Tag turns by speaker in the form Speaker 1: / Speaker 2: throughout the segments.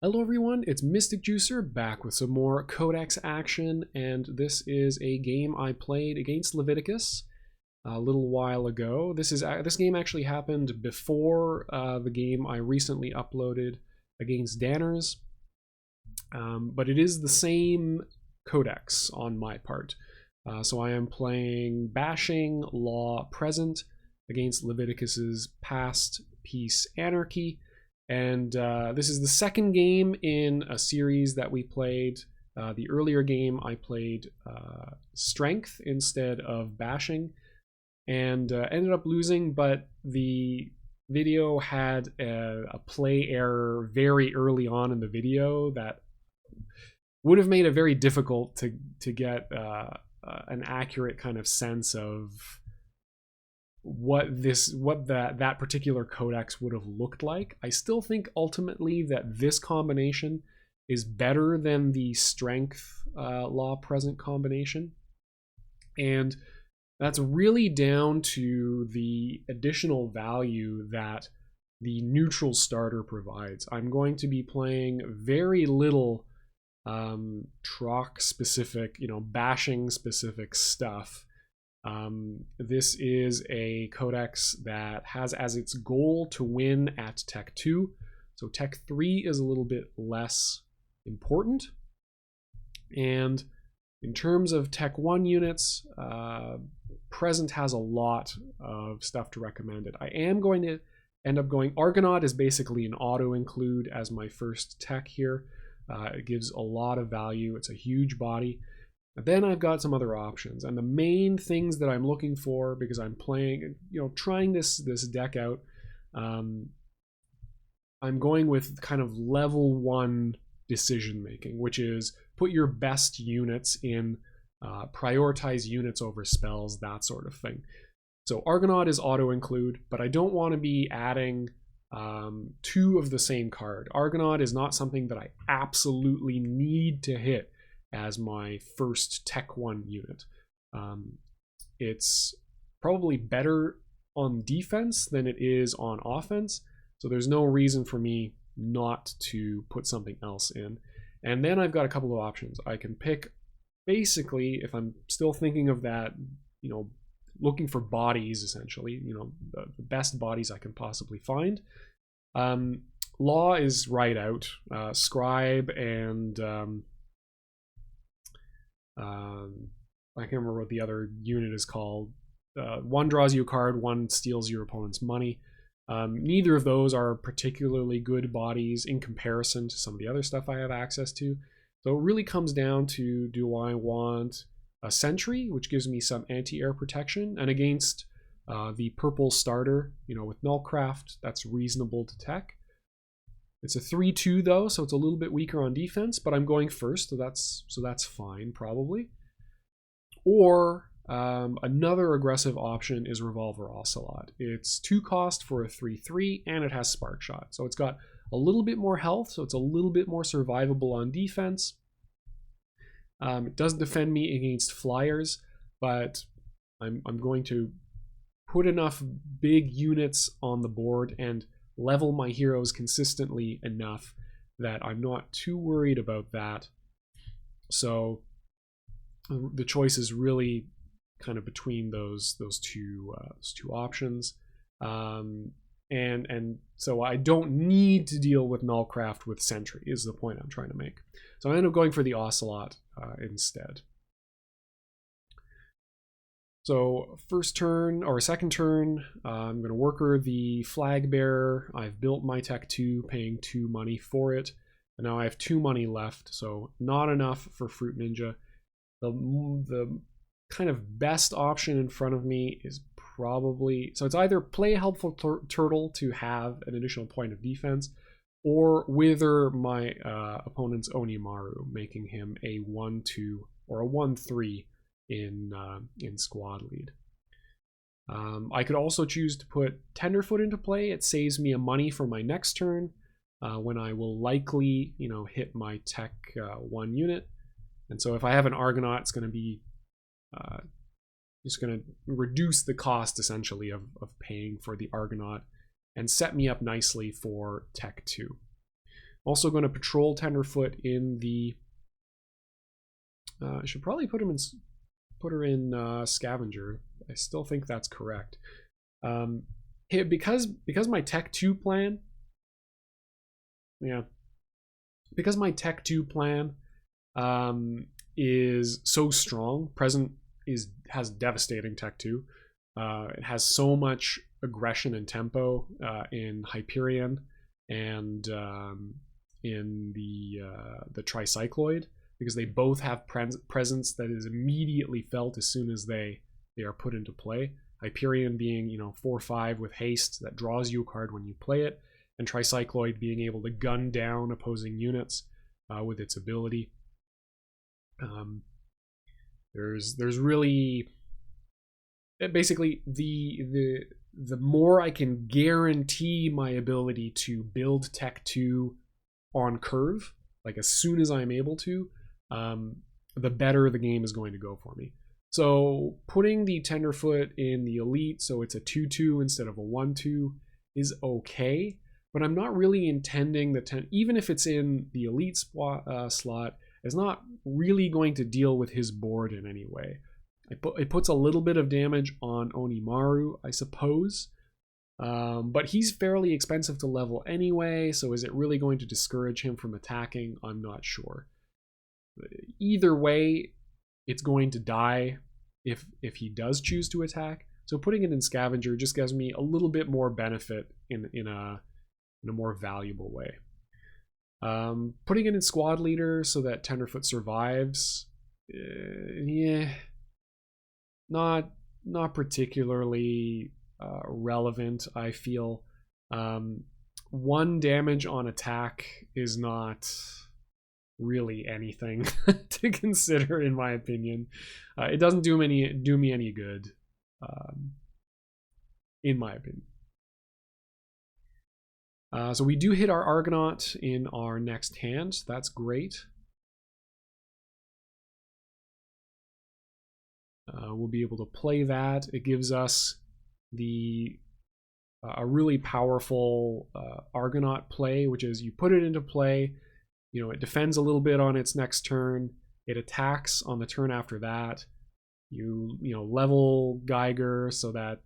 Speaker 1: Hello everyone, it's mysticjuicer back with some more Codex action, and this is a game I played against Leviticus a little while ago. This game actually happened before the game I recently uploaded against Danners, but it is the same Codex on my part. So I am playing Bashing Law Present against Leviticus's past piece Anarchy. And this is the second game in a series that we played. The earlier game I played Strength instead of Bashing, and ended up losing, but the video had a play error very early on in the video that would have made it very difficult to get an accurate kind of sense of what that particular codex would have looked like. I still think ultimately that this combination is better than the strength law present combination, and that's really down to the additional value that the neutral starter provides. I'm going to be playing very little Troc specific, bashing specific stuff. This is a codex that has as its goal to win at Tech 2. So Tech 3 is a little bit less important. And in terms of Tech 1 units, Present has a lot of stuff to recommend it. I am going to end up going Argonaut is basically an auto include as my first tech here. It gives a lot of value. It's a huge body. Then I've got some other options, and the main things that I'm looking for, because I'm playing, trying this deck out, I'm going with kind of level 1 decision making, which is put your best units in, prioritize units over spells, that sort of thing. So Argonaut is auto include, but I don't want to be adding 2 of the same card. Argonaut is not something that I absolutely need to hit as my first Tech 1 unit. It's probably better on defense than it is on offense, so there's no reason for me not to put something else in. And then I've got a couple of options. I can pick, basically, if I'm still thinking of that, looking for bodies, essentially, the best bodies I can possibly find. Law is right out. Scribe and I can't remember what the other unit is called. One draws you a card, one steals your opponent's money. Neither of those are particularly good bodies in comparison to some of the other stuff I have access to. So it really comes down to, do I want a Sentry, which gives me some anti-air protection, and against the purple starter, with Nullcraft, that's reasonable to tech. It's a 3-2 though, so it's a little bit weaker on defense, but I'm going first, so that's fine probably. Or another aggressive option is Revolver Ocelot. It's 2 cost for a 3-3, and it has Spark Shot, so it's got a little bit more health, so it's a little bit more survivable on defense. It does defend me against flyers, but I'm going to put enough big units on the board and level my heroes consistently enough that I'm not too worried about that. So the choice is really kind of between those two options, and so I don't need to deal with Nullcraft with Sentry, is the point I'm trying to make. So I end up going for the Ocelot instead. So first turn, or second turn, I'm going to worker the Flag Bearer. I've built my Tech 2, paying 2 money for it. And now I have 2 money left, so not enough for Fruit Ninja. The kind of best option in front of me is probably, so it's either play a helpful turtle to have an additional point of defense, or wither my opponent's Onimaru, making him a 1-2 or a 1-3 in squad lead. I could also choose to put Tenderfoot into play. It saves me a money for my next turn, when I will likely hit my Tech 1 unit. And so if I have an Argonaut, it's going to be just going to reduce the cost essentially of paying for the Argonaut and set me up nicely for Tech 2. Also going to patrol Tenderfoot in the... I should probably put her in Scavenger. I still think that's correct. Because my Tech 2 plan... Yeah. Because my Tech 2 plan is so strong, Present has devastating Tech 2. It has so much aggression and tempo in Hyperion and in the Tricycloid, because they both have presence that is immediately felt as soon as they are put into play. Hyperion being 4/5 with haste that draws you a card when you play it, and Tricycloid being able to gun down opposing units with its ability. There's really basically the more I can guarantee my ability to build Tech 2 on curve, like as soon as I'm able to, the better the game is going to go for me. So putting the Tenderfoot in the Elite, so it's a 2/2 instead of a 1/2, is okay, but I'm not really intending even if it's in the Elite slot, it's not really going to deal with his board in any way. It puts a little bit of damage on Onimaru, I suppose, but he's fairly expensive to level anyway, so is it really going to discourage him from attacking? I'm not sure. Either way, it's going to die if he does choose to attack, so putting it in Scavenger just gives me a little bit more benefit in a more valuable way. Putting it in Squad Leader so that Tenderfoot survives, yeah, not particularly relevant, I feel. 1 damage on attack is not really anything to consider, in my opinion. It doesn't do me any good, in my opinion. So we do hit our Argonaut in our next hand, so that's great. We'll be able to play that. It gives us a really powerful Argonaut play, which is you put it into play, it defends a little bit on its next turn, it attacks on the turn after that, you level Geiger so that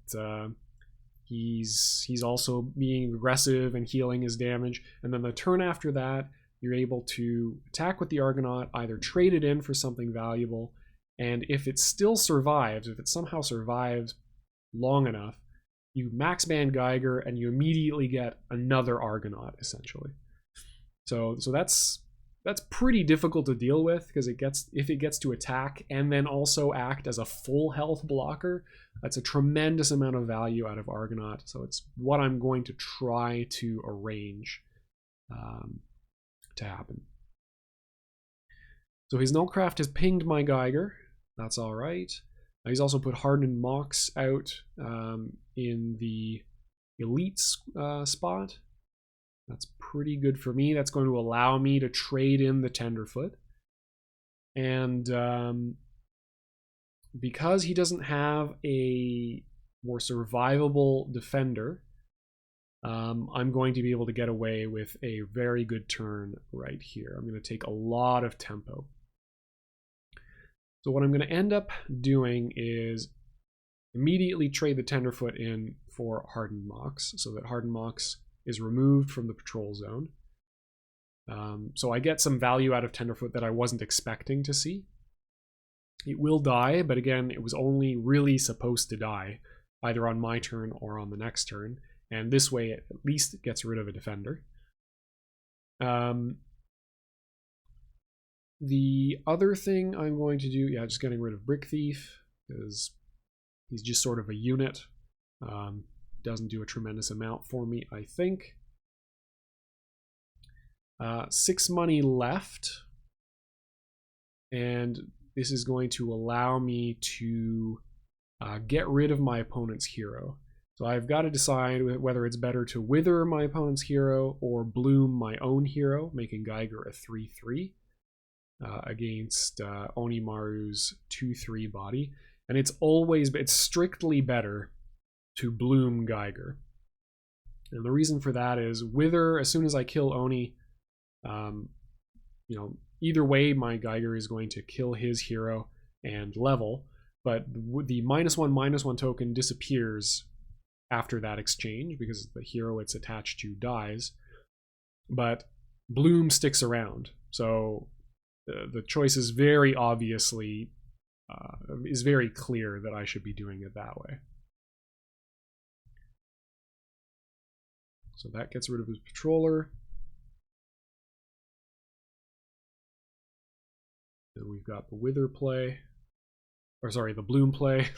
Speaker 1: he's also being aggressive and healing his damage, and then the turn after that you're able to attack with the Argonaut, either trade it in for something valuable, and if it still survives, if it somehow survives long enough, you max ban Geiger and you immediately get another Argonaut, essentially. So that's pretty difficult to deal with, because if it gets to attack and then also act as a full health blocker, that's a tremendous amount of value out of Argonaut. So it's what I'm going to try to arrange to happen. So his Nullcraft has pinged my Geiger. That's all right. He's also put Hardened Mox out in the Elite spot. That's pretty good for me. That's going to allow me to trade in the Tenderfoot. And because he doesn't have a more survivable defender, I'm going to be able to get away with a very good turn right here. I'm going to take a lot of tempo. So what I'm going to end up doing is immediately trade the Tenderfoot in for Hardened Mox, so that Hardened Mox is removed from the patrol zone. So I get some value out of Tenderfoot that I wasn't expecting to see. It will die, but again, it was only really supposed to die, either on my turn or on the next turn, and this way it at least gets rid of a defender. The other thing I'm going to do, just getting rid of Brick Thief, because he's just sort of a unit. Doesn't do a tremendous amount for me, I think. 6 money left, and this is going to allow me to get rid of my opponent's hero. So I've got to decide whether it's better to wither my opponent's hero or bloom my own hero, making Geiger a 3/3 against Onimaru's 2/3 body. And it's strictly better to bloom Geiger. And the reason for that is wither, as soon as I kill Oni, You know, either way, my Geiger is going to kill his hero and level, but the -1/-1 token disappears after that exchange because the hero it's attached to dies, but Bloom sticks around. So the choice is very obviously is very clear that I should be doing it that way. So that gets rid of his patroller. Then we've got the Wither play, or sorry, the Bloom play.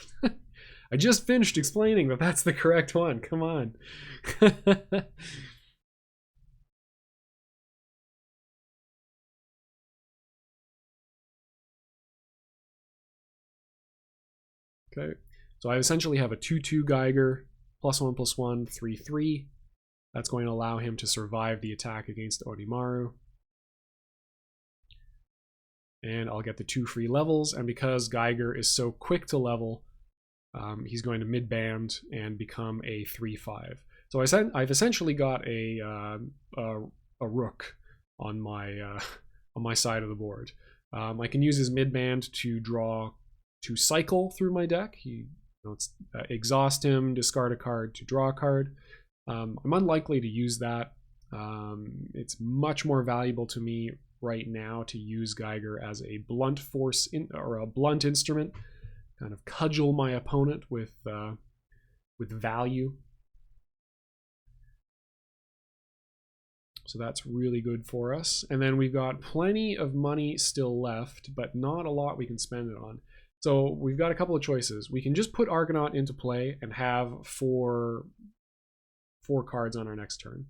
Speaker 1: I just finished explaining that that's the correct one. Come on. Okay, so I essentially have a 2/2 Geiger, +1/+1, 3/3. That's going to allow him to survive the attack against Onimaru. And I'll get the 2 free levels, and because Geiger is so quick to level, he's going to mid-band and become a 3/5. So I've essentially got a rook on my side of the board. I can use his mid-band to cycle through my deck. Exhaust him, discard a card to draw a card. I'm unlikely to use that. It's much more valuable to me right now to use Geiger as a blunt force or a blunt instrument, kind of cudgel my opponent with value. So that's really good for us. And then we've got plenty of money still left, but not a lot we can spend it on. So we've got a couple of choices. We can just put Argonaut into play and have four cards on our next turn.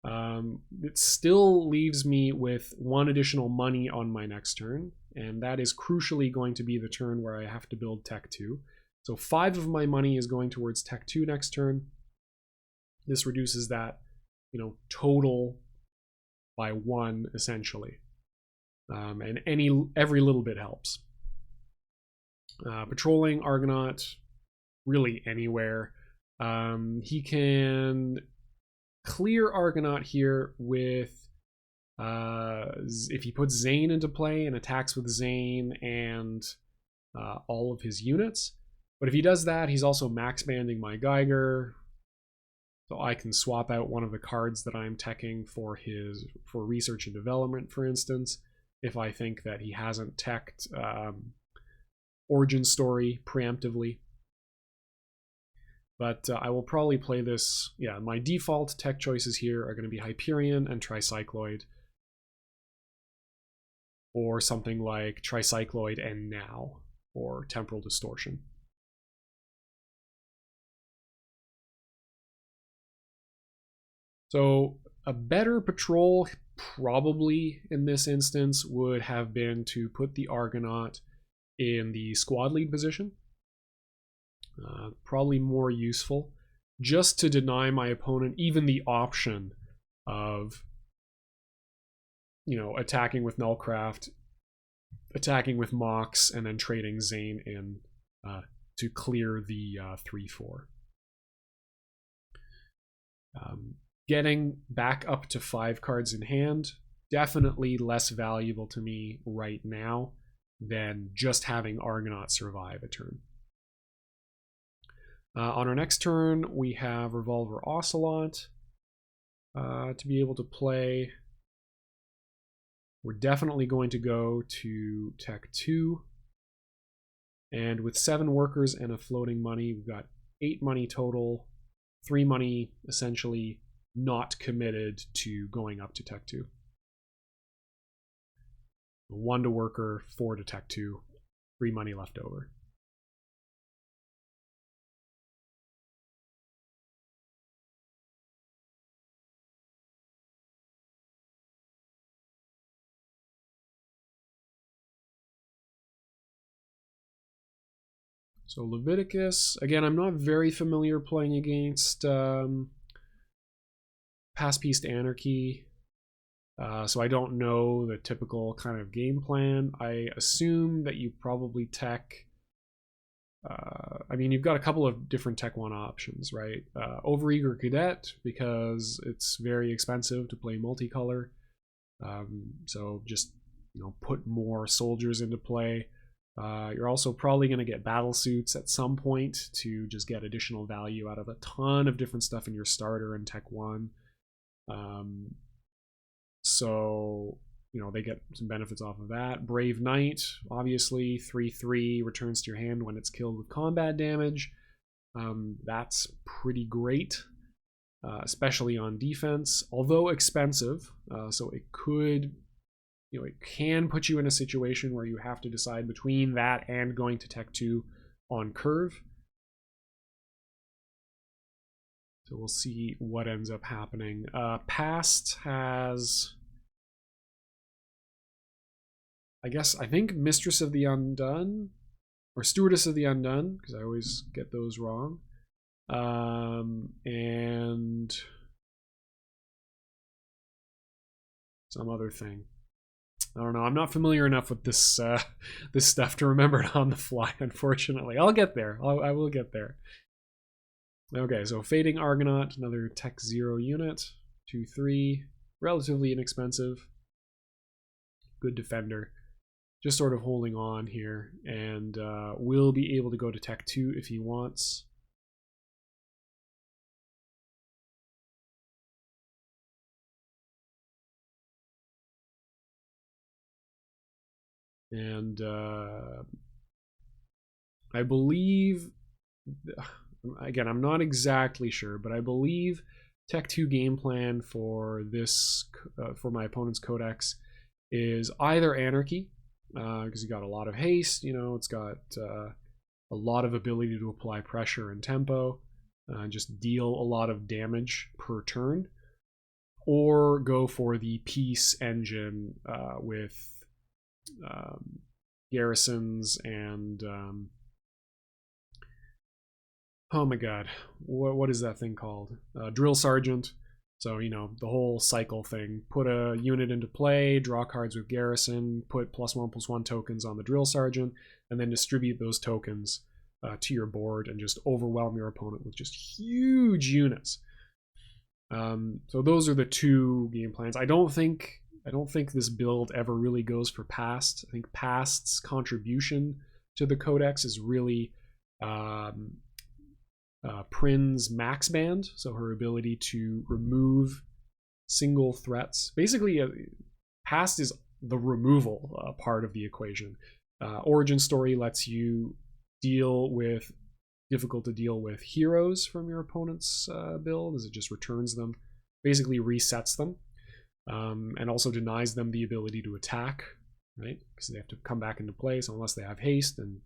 Speaker 1: It still leaves me with 1 additional money on my next turn, and that is crucially going to be the turn where I have to build Tech 2. So 5 of my money is going towards Tech 2 next turn. This reduces that, total by 1 essentially, and every little bit helps. Patrolling Argonaut really anywhere. He can clear Argonaut here with if he puts Zane into play and attacks with Zane and all of his units. But if he does that, he's also max banding my Geiger, so I can swap out one of the cards that I'm teching for research and development, for instance, if I think that he hasn't teched Origin Story preemptively. But I will probably play this. Yeah, my default tech choices here are going to be Hyperion and Tricycloid, or something like Tricycloid and Now, or Temporal Distortion. So a better patrol probably in this instance would have been to put the Argonaut in the squad lead position. Probably more useful, just to deny my opponent even the option of, attacking with Nullcraft, attacking with Mox, and then trading Zane in to clear the 3/4. Getting back up to 5 cards in hand, definitely less valuable to me right now than just having Argonaut survive a turn. On our next turn, we have Revolver Ocelot to be able to play. We're definitely going to go to Tech 2. And with 7 workers and a floating money, we've got 8 money total, 3 money essentially not committed to going up to Tech 2. 1 to worker, 4 to Tech 2, 3 money left over. So Leviticus, again, I'm not very familiar playing against Past-Peace Anarchy, so I don't know the typical kind of game plan. I assume that you probably tech, you've got a couple of different Tech 1 options, right? Overeager Cadet, because it's very expensive to play multicolor. So just, put more soldiers into play. You're also probably going to get battle suits at some point to just get additional value out of a ton of different stuff in your starter in Tech 1. So, they get some benefits off of that. Brave Knight, obviously, 3/3, returns to your hand when it's killed with combat damage. That's pretty great, especially on defense, although expensive. So it could, it can put you in a situation where you have to decide between that and going to Tech 2 on curve. So we'll see what ends up happening. Past has, I think Mistress of the Undone, or Stewardess of the Undone, because I always get those wrong. And some other thing. I don't know. I'm not familiar enough with this this stuff to remember it on the fly, unfortunately. I'll get there. I will get there. Okay, so Fading Argonaut, another Tech 0 unit. 2/3, relatively inexpensive. Good defender. Just sort of holding on here, and will be able to go to Tech 2 if he wants. And I believe, again, I'm not exactly sure, but I believe Tech 2 game plan for this, for my opponent's Codex, is either Anarchy, because you got a lot of haste, it's got a lot of ability to apply pressure and tempo, just deal a lot of damage per turn, or go for the peace engine with garrisons and oh my god, what is that thing called? Drill Sergeant. So, the whole cycle thing. Put a unit into play, draw cards with garrison, put +1/+1 tokens on the Drill Sergeant, and then distribute those tokens to your board and just overwhelm your opponent with just huge units. So those are the two game plans. I don't think this build ever really goes for Past. I think Past's contribution to the Codex is really Prin's max band, so her ability to remove single threats. Basically, Past is the removal part of the equation. Origin Story lets you deal with difficult to deal with heroes from your opponent's build, as it just returns them, basically resets them, and also denies them the ability to attack, right? Because they have to come back into play, so unless they have haste, and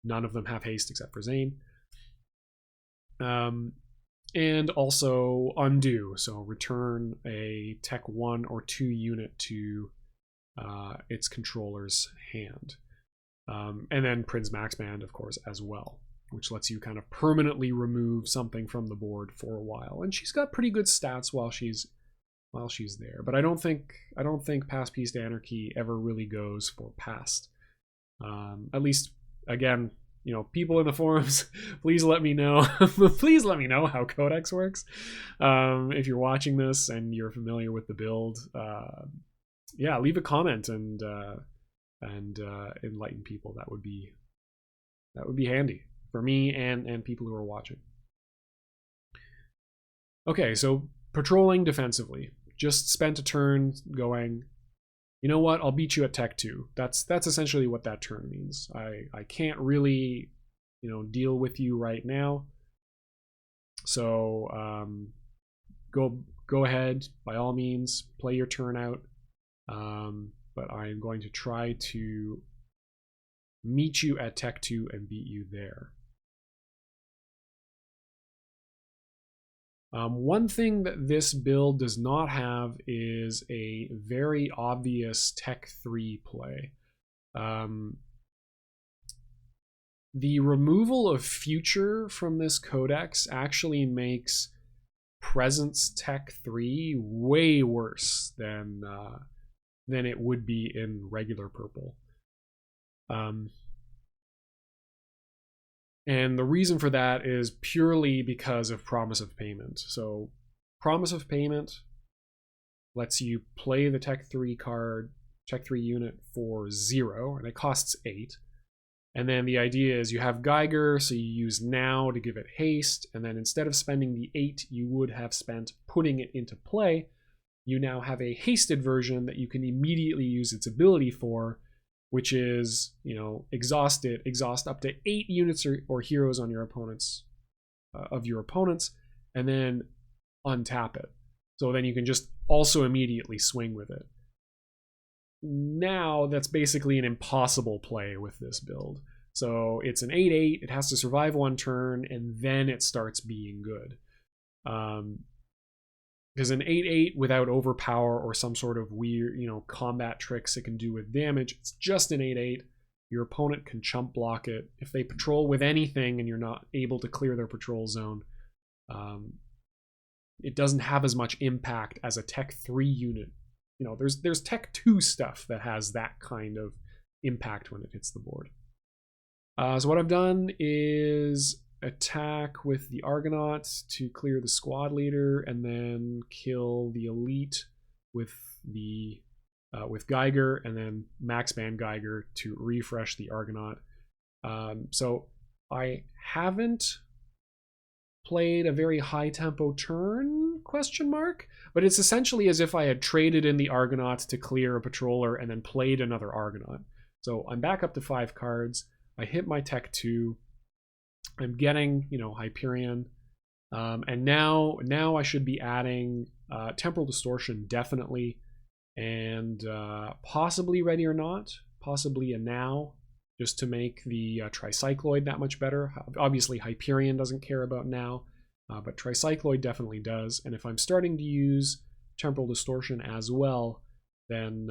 Speaker 1: none of them have haste except for Zane. And also undo, so return a Tech 1 or 2 unit to its controller's hand. And then Prin's Max Band, of course, as well, which lets you kind of permanently remove something from the board for a while. And she's got pretty good stats while she's there. But I don't think Past Peace to Anarchy ever really goes for Past. At least, again, people in the forums, please let me know. Please let me know how Codex works. If you're watching this and you're familiar with the build, yeah, leave a comment and enlighten people. That would be handy for me and people who are watching. Okay, so patrolling defensively. Just spent a turn going, you know what, I'll beat you at Tech 2. That's essentially what that turn means. I can't really, deal with you right now. So go ahead, by all means, play your turn out. But I am going to try to meet you at Tech 2 and beat you there. One thing that this build does not have is a very obvious Tech 3 play. The removal of future from this codex actually makes presence Tech 3 way worse than it would be in regular purple. And the reason for that is purely because of promise of payment. So promise of payment lets you play the Tech 3 card, Tech 3 unit for 0, and it costs 8. And then the idea is you have Geiger, so you use now to give it haste, and then instead of spending the 8 you would have spent putting it into play, you now have a hasted version that you can immediately use its ability for, which is, you know, exhaust up to 8 units or heroes on your opponents, and then untap it. So then you can just also immediately swing with it. Now that's basically an impossible play with this build. So it's an 8/8, it has to survive 1 turn, and then it starts being good. Because an 8/8 without overpower or some sort of weird, you know, combat tricks it can do with damage, it's just an 8/8. Your opponent can chump block it. If they patrol with anything and you're not able to clear their patrol zone, it doesn't have as much impact as a Tech 3 unit. You know, there's Tech 2 stuff that has that kind of impact when it hits the board. So what I've done is attack with the Argonauts to clear the squad leader, and then kill the elite with the with Geiger, and then max ban Geiger to refresh the Argonaut. So I haven't played a very high tempo turn, question mark, but it's essentially as if I had traded in the Argonauts to clear a patroller and then played another Argonaut. So I'm back up to 5 cards. I hit my Tech 2. I'm getting, you know, Hyperion. And now I should be adding Temporal Distortion, definitely. And possibly Ready or Not, possibly a Now, just to make the Tricycloid that much better. Obviously, Hyperion doesn't care about Now, but Tricycloid definitely does. And if I'm starting to use Temporal Distortion as well, then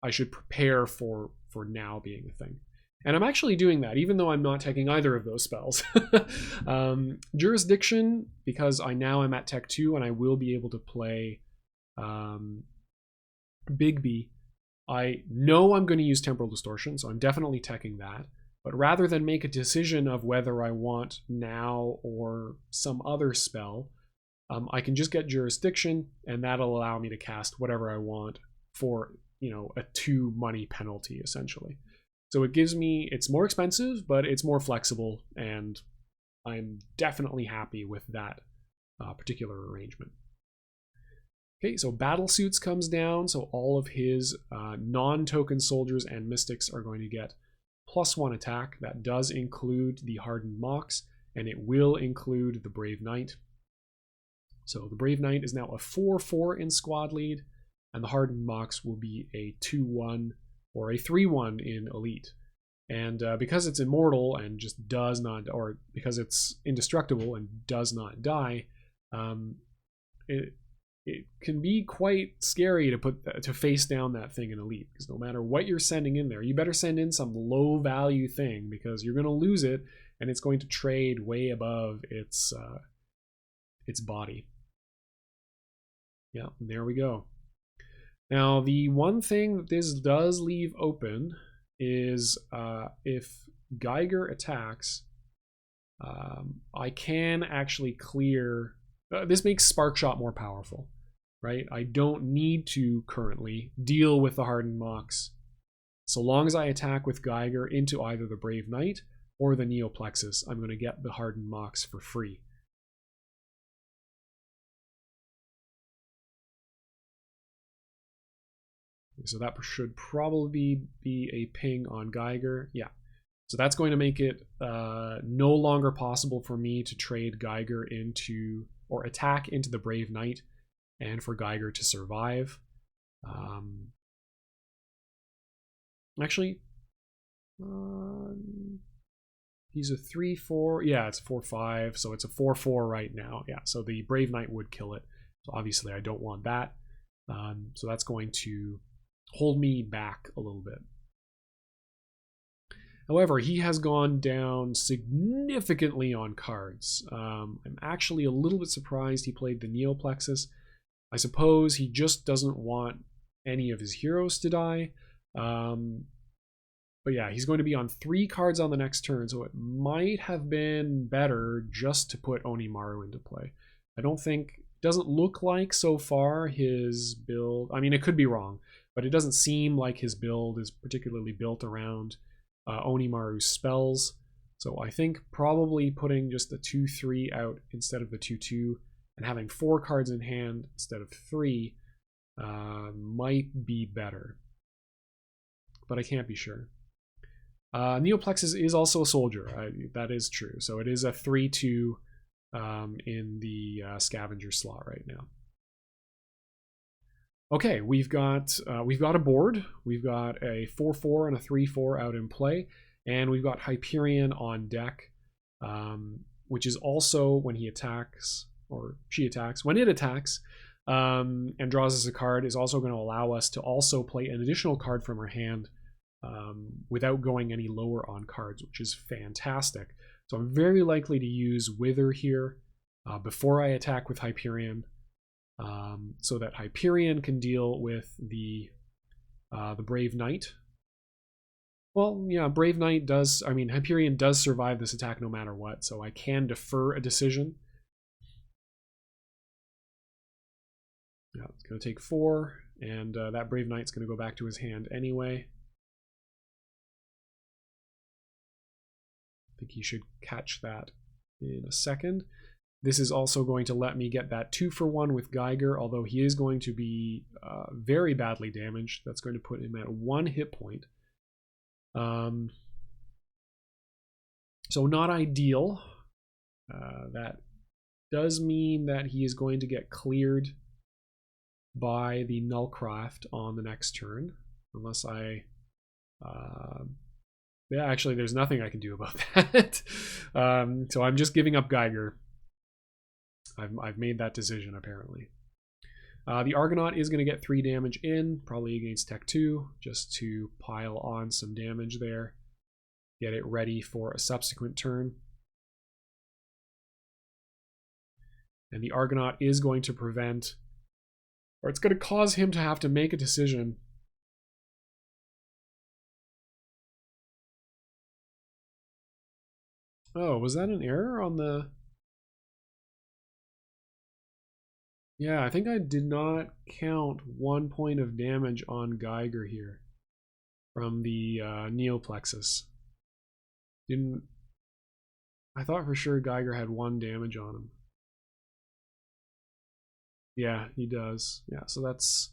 Speaker 1: I should prepare for Now being a thing. And I'm actually doing that, even though I'm not taking either of those spells. Jurisdiction, because now I'm at Tech 2 and I will be able to play Bigby. I know I'm going to use Temporal Distortion, so I'm definitely teching that. But rather than make a decision of whether I want Now or some other spell, I can just get Jurisdiction, and that'll allow me to cast whatever I want for, you know, a 2 money penalty, essentially. So it gives me, it's more expensive, but it's more flexible, and I'm definitely happy with that particular arrangement. Okay, so Battle Suits comes down, so all of his non-token soldiers and mystics are going to get +1 attack. That does include the Hardened Mox, and it will include the Brave Knight. So the Brave Knight is now a 4/4 in squad lead, and the Hardened Mox will be a 2/1 or a 3/1 in elite. And because it's immortal and just does not, or because it's indestructible and does not die, it can be quite scary to face down that thing in elite, because no matter what you're sending in there, you better send in some low value thing, because you're going to lose it and it's going to trade way above its body. Yeah, there we go. Now, the one thing that this does leave open is if Geiger attacks, I can actually clear. This makes Spark Shot more powerful, right? I don't need to currently deal with the Hardened Mox. So long as I attack with Geiger into either the Brave Knight or the Neoplexus, I'm going to get the Hardened Mox for free. So that should probably be a ping on Geiger. Yeah. So that's going to make it no longer possible for me to trade Geiger into, or attack into the Brave Knight, and for Geiger to survive. Actually, he's a 3/4. Yeah, it's 4/5, so it's a 4/4 right now. Yeah, so the Brave Knight would kill it. So obviously I don't want that. So that's going to hold me back a little bit. However, he has gone down significantly on cards. I'm actually a little bit surprised he played the Neoplexus. I suppose he just doesn't want any of his heroes to die. But yeah, he's going to be on 3 cards on the next turn, so it might have been better just to put Onimaru into play. I don't think, doesn't look like so far his build, I mean, it could be wrong, but it doesn't seem like his build is particularly built around Onimaru's spells. So I think probably putting just the 2/3 out instead of the 2/2 and having 4 cards in hand instead of 3 might be better. But I can't be sure. Neoplexus is also a soldier. That is true. So it is a 3/2 in the scavenger slot right now. Okay, we've got a board. We've got a 4/4 and a 3/4 out in play, and we've got Hyperion on deck, which is also when he attacks or she attacks. When it attacks and draws us a card, is also going to allow us to also play an additional card from our hand without going any lower on cards, which is fantastic. So I'm very likely to use Wither here before I attack with Hyperion, so that Hyperion can deal with the Brave Knight. Well, yeah, Brave Knight does, I mean, Hyperion does survive this attack no matter what, so I can defer a decision. Yeah, it's going to take 4, and that Brave Knight's going to go back to his hand anyway. I think he should catch that in a second. This is also going to let me get that 2-for-1 with Geiger, although he is going to be very badly damaged. That's going to put him at 1 hit point. So not ideal. That does mean that he is going to get cleared by the Nullcraft on the next turn, unless I... yeah, actually, there's nothing I can do about that. So I'm just giving up Geiger. I've made that decision, apparently. The Argonaut is going to get 3 damage in, probably against Tech 2, just to pile on some damage there. Get it ready for a subsequent turn. And the Argonaut is going to prevent, or it's going to cause him to have to make a decision. Oh, was that an error on the... Yeah, I think I did not count 1 point of damage on Geiger here from the Neoplexus. Didn't... I thought for sure Geiger had 1 damage on him. Yeah, he does. Yeah, so that's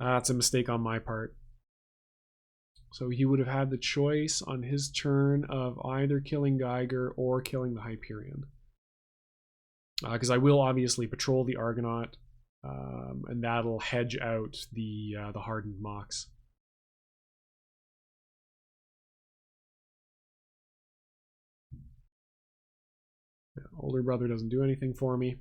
Speaker 1: a mistake on my part. So he would have had the choice on his turn of either killing Geiger or killing the Hyperion. Because I will obviously patrol the Argonaut, and that'll hedge out the hardened Mox. Yeah, older brother doesn't do anything for me.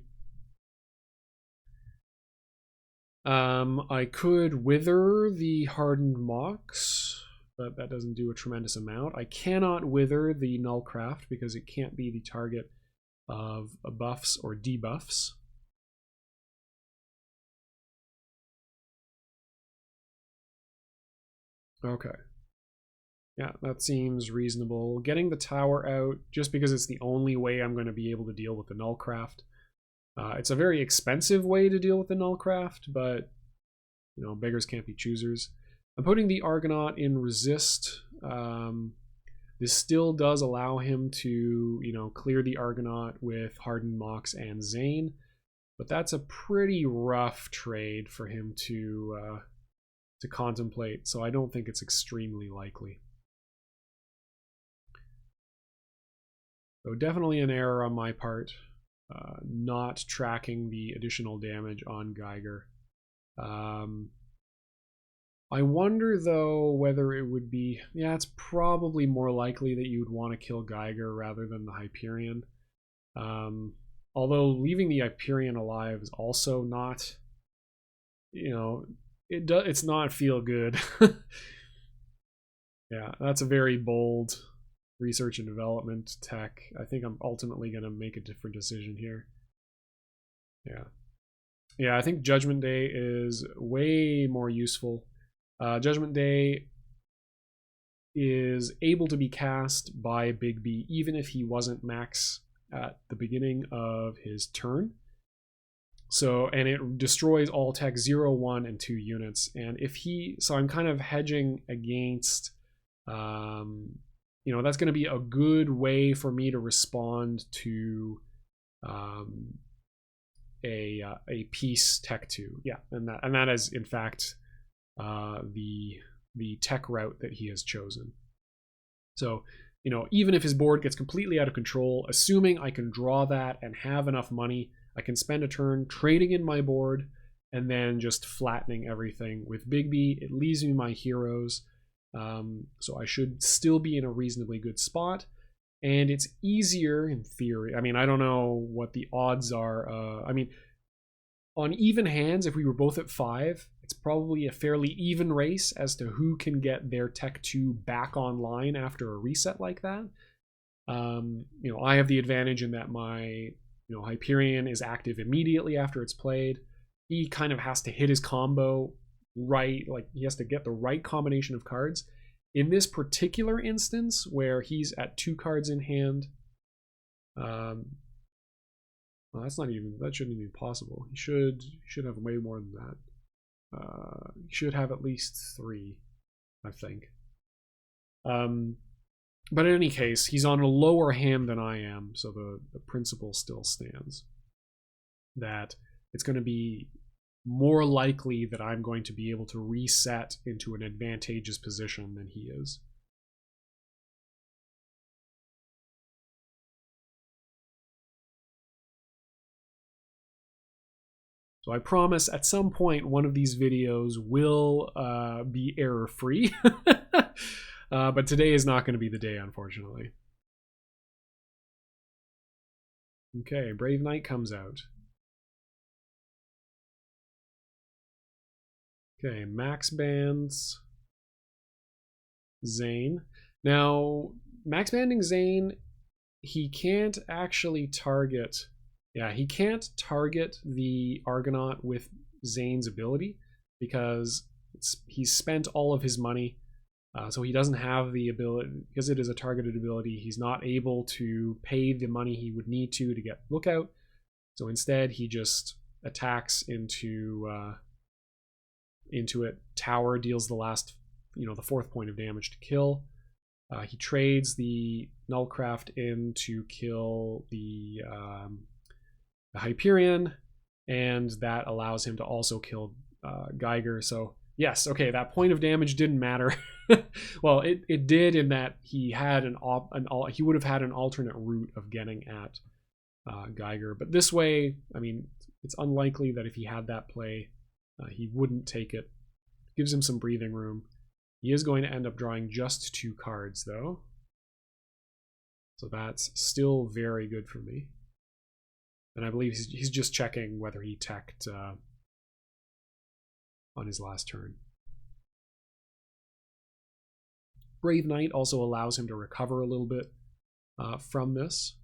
Speaker 1: I could wither the hardened Mox, but that doesn't do a tremendous amount. I cannot wither the Nullcraft because it can't be the target of buffs or debuffs. Okay. Yeah, that seems reasonable. Getting the tower out, just because it's the only way I'm going to be able to deal with the Nullcraft. It's a very expensive way to deal with the Nullcraft, but, you know, beggars can't be choosers. I'm putting the Argonaut in resist. This still does allow him to, you know, clear the Argonaut with Hardened Mox and Zane, but that's a pretty rough trade for him to contemplate, so I don't think it's extremely likely. So definitely an error on my part, not tracking the additional damage on Geiger. I wonder, though, whether it would be... Yeah, it's probably more likely that you would want to kill Geiger rather than the Hyperion. Although leaving the Hyperion alive is also not... You know, it's not feel good. Yeah, that's a very bold research and development tech. I think I'm ultimately going to make a different decision here. Yeah. Yeah, I think Judgment Day is way more useful. Judgment Day is able to be cast by Big B even if he wasn't max at the beginning of his turn. So, and it destroys all tech 0, 1, and 2 units. And if he, so I'm kind of hedging against, you know, that's going to be a good way for me to respond to a peace tech 2. Yeah, and that is in fact the tech route that he has chosen. So, you know, even if his board gets completely out of control, assuming I can draw that and have enough money, I can spend a turn trading in my board and then just flattening everything. With Big B, it leaves me my heroes. So I should still be in a reasonably good spot. And it's easier in theory. I mean, I don't know what the odds are. I mean, on even hands, if we were both at 5, it's probably a fairly even race as to who can get their Tech 2 back online after a reset like that. You know, I have the advantage in that my, you know, Hyperion is active immediately after it's played. He kind of has to hit his combo right, like he has to get the right combination of cards. In this particular instance, where he's at 2 cards in hand, well, that's not even, that shouldn't even be possible. He should have way more than that. He should have at least 3, I think. But in any case, he's on a lower hand than I am, so the principle still stands. That it's going to be more likely that I'm going to be able to reset into an advantageous position than he is. So I promise at some point one of these videos will be error-free. But today is not going to be the day, unfortunately. Okay, Brave Knight comes out. Okay, max bans Zane. Now, max banding Zane, he can't actually target... Yeah, he can't target the Argonaut with Zane's ability because he's spent all of his money. So he doesn't have the ability, because it is a targeted ability, he's not able to pay the money he would need to get Lookout. So instead, he just attacks into it. Tower deals the last, you know, the 4th point of damage to kill. He trades the Nullcraft in to kill the Hyperion, and that allows him to also kill Geiger. So yes, okay, that point of damage didn't matter. Well, it did in that he had he would have had an alternate route of getting at Geiger. But this way, I mean, it's unlikely that if he had that play, he wouldn't take it. Gives him some breathing room. He is going to end up drawing just 2 cards, though. So that's still very good for me. And I believe he's just checking whether he teched on his last turn. Brave Knight also allows him to recover a little bit from this,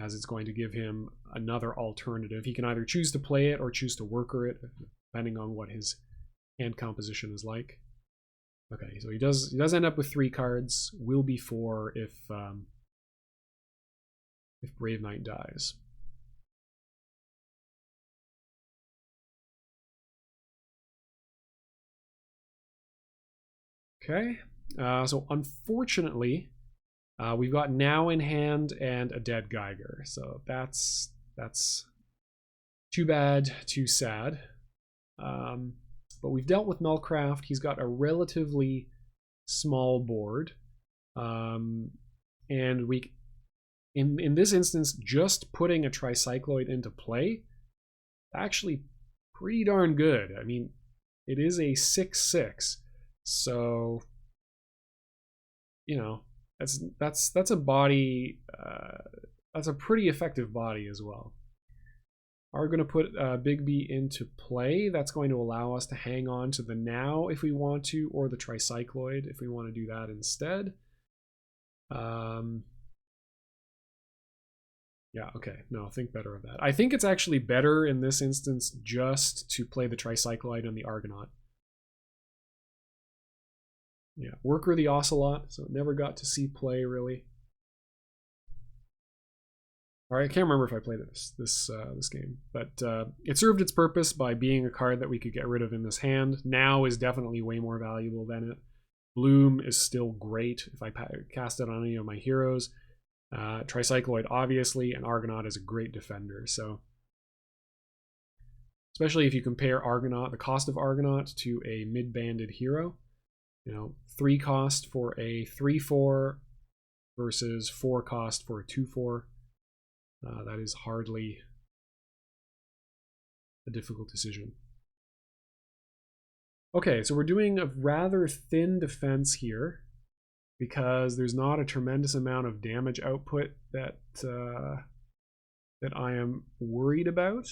Speaker 1: as it's going to give him another alternative. He can either choose to play it or choose to worker it, depending on what his hand composition is like. Okay, so he does end up with 3 cards. Will be 4 if Brave Knight dies. Okay, so unfortunately, we've got Now in hand and a dead Geiger. So that's too bad, too sad. But we've dealt with Nullcraft. He's got a relatively small board, and we. In this instance, just putting a Tricycloid into play, actually pretty darn good. I mean, it is a 6/6, so you know that's a body. That's a pretty effective body as well. Are going to put Big B into play. That's going to allow us to hang on to the Now if we want to, or the Tricycloid if we want to do that instead. Yeah, okay. No, think better of that. I think it's actually better in this instance just to play the Tricycloid and the Argonaut. Yeah, Worker the Ocelot, so it never got to see play, really. Or I can't remember if I played this game, but it served its purpose by being a card that we could get rid of in this hand. Now is definitely way more valuable than it. Bloom is still great if I cast it on any of my heroes. Tricycloid, obviously, and Argonaut is a great defender. So, especially if you compare Argonaut, the cost of Argonaut, to a mid-banded hero. 3 cost for a 3/4 versus 4 cost for a 2/4. That is hardly a difficult decision. Okay, so we're doing a rather thin defense here because there's not a tremendous amount of damage output that I am worried about.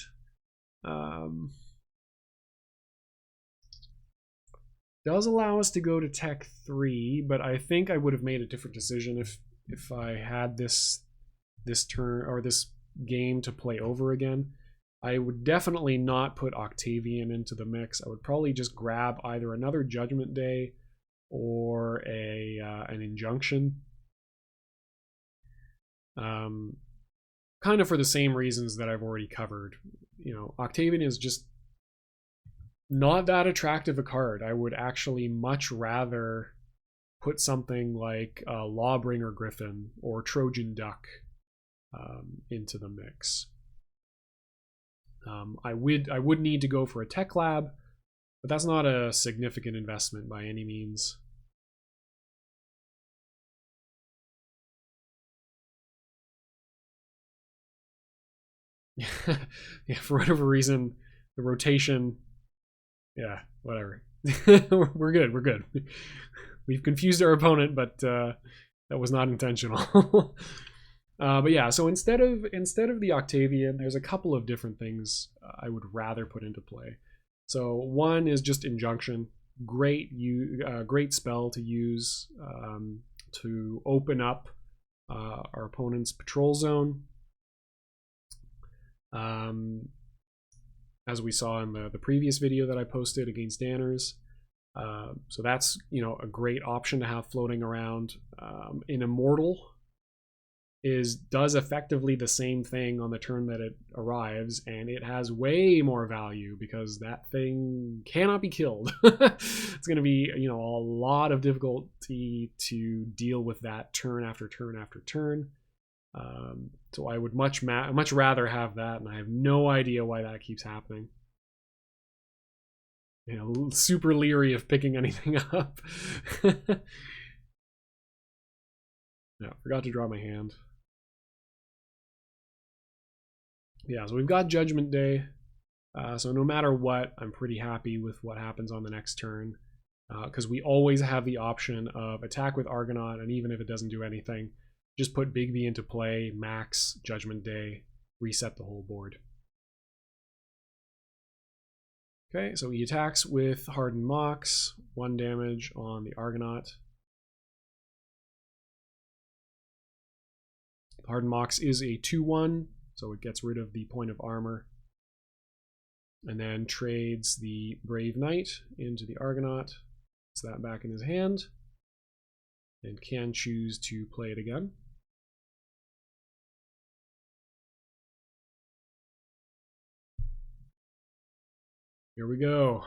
Speaker 1: Does allow us to go to Tech 3, but I think I would have made a different decision if I had this turn or this game to play over again. I would definitely not put Octavian into the mix. I would probably just grab either another Judgment Day or an Injunction. Kind of for the same reasons that I've already covered. Octavian is just not that attractive a card. I would actually much rather put something like Lawbringer Griffin or Trojan Duck into the mix. I would need to go for a Tech Lab, but that's not a significant investment by any means. Yeah, for whatever reason, the rotation. Yeah, whatever. We're good. We've confused our opponent, but that was not intentional. But yeah, so instead of the Octavian, there's a couple of different things I would rather put into play. So one is just Injunction. Great spell to use to open up our opponent's patrol zone. As we saw in the previous video that I posted against Danners. So that's a great option to have floating around. In Immortal does effectively the same thing on the turn that it arrives, and it has way more value because that thing cannot be killed. It's going to be a lot of difficulty to deal with that turn after turn after turn. So I would much rather have that, and I have no idea why that keeps happening. Super leery of picking anything up. No, forgot to draw my hand. Yeah, so we've got Judgment Day. So no matter what, I'm pretty happy with what happens on the next turn. Because we always have the option of attack with Argonaut, and even if it doesn't do anything, just put Bigby into play, max Judgment Day, reset the whole board. Okay, so he attacks with Hardened Mox, 1 damage on the Argonaut. Hardened Mox is a 2/1, so it gets rid of the point of armor. And then trades the Brave Knight into the Argonaut. Puts that back in his hand. And can choose to play it again. Here we go.